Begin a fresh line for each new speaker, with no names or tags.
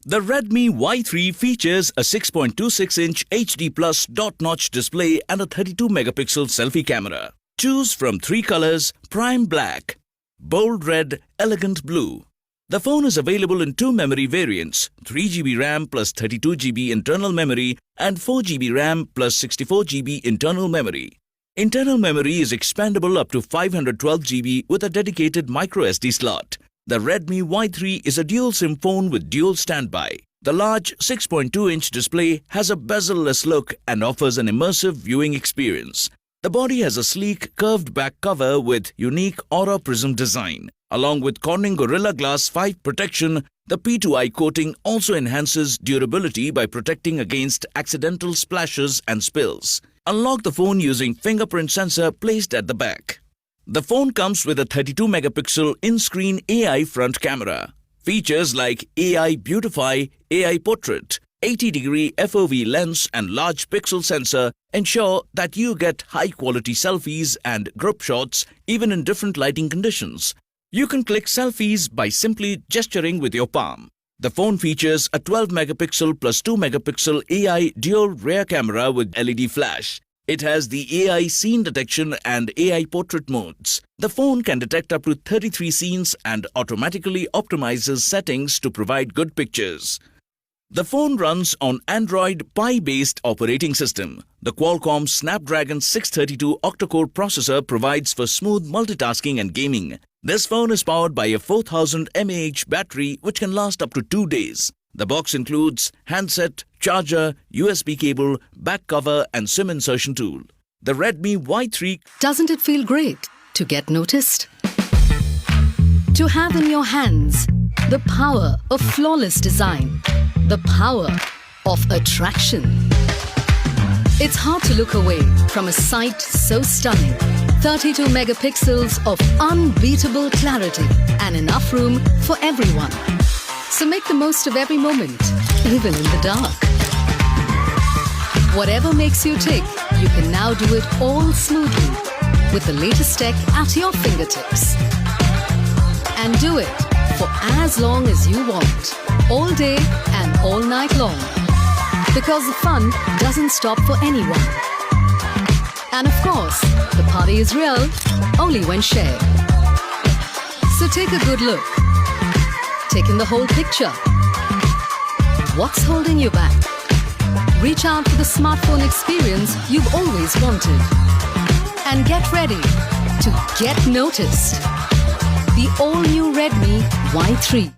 The Redmi Y3 features a 6.26-inch HD Plus dot-notch display and a 32-megapixel selfie camera. Choose from 3 colors: prime black, bold red, elegant blue. The phone is available in 2 memory variants: 3GB RAM plus 32GB internal memory and 4GB RAM plus 64GB internal memory. Internal memory is expandable up to 512GB with a dedicated microSD slot. The Redmi Y3 is a dual SIM phone with dual standby. The large 6.2-inch display has a bezel-less look and offers an immersive viewing experience. The body has a sleek, curved back cover with unique Aura Prism design. Along with Corning Gorilla Glass 5 protection, the P2i coating also enhances durability by protecting against accidental splashes and spills. Unlock the phone using fingerprint sensor placed at the back. The phone comes with a 32-megapixel in-screen AI front camera. Features like AI Beautify, AI Portrait, 80-degree FOV lens and large pixel sensor ensure that you get high-quality selfies and group shots even in different lighting conditions. You can click selfies by simply gesturing with your palm. The phone features a 12-megapixel plus 2-megapixel AI dual rear camera with LED flash. It has the AI scene detection and AI portrait modes. The phone can detect up to 33 scenes and automatically optimizes settings to provide good pictures. The phone runs on Android Pie-based operating system. The Qualcomm Snapdragon 632 octa-core processor provides for smooth multitasking and gaming. This phone is powered by a 4000 mAh battery which can last up to 2 days. The box includes handset, charger, USB cable, back cover and SIM insertion tool. The Redmi Y3.
Doesn't it feel great to get noticed? To have in your hands the power of flawless design, the power of attraction. It's hard to look away from a sight so stunning. 32 megapixels of unbeatable clarity and enough room for everyone. So make the most of every moment, even in the dark. Whatever makes you tick, you can now do it all smoothly with the latest tech at your fingertips. And do it for as long as you want, all day and all night long. Because the fun doesn't stop for anyone. And of course, the party is real only when shared. So take a good look. Take in the whole picture. What's holding you back? Reach out for the smartphone experience you've always wanted. And get ready to get noticed. The all-new Redmi Y3.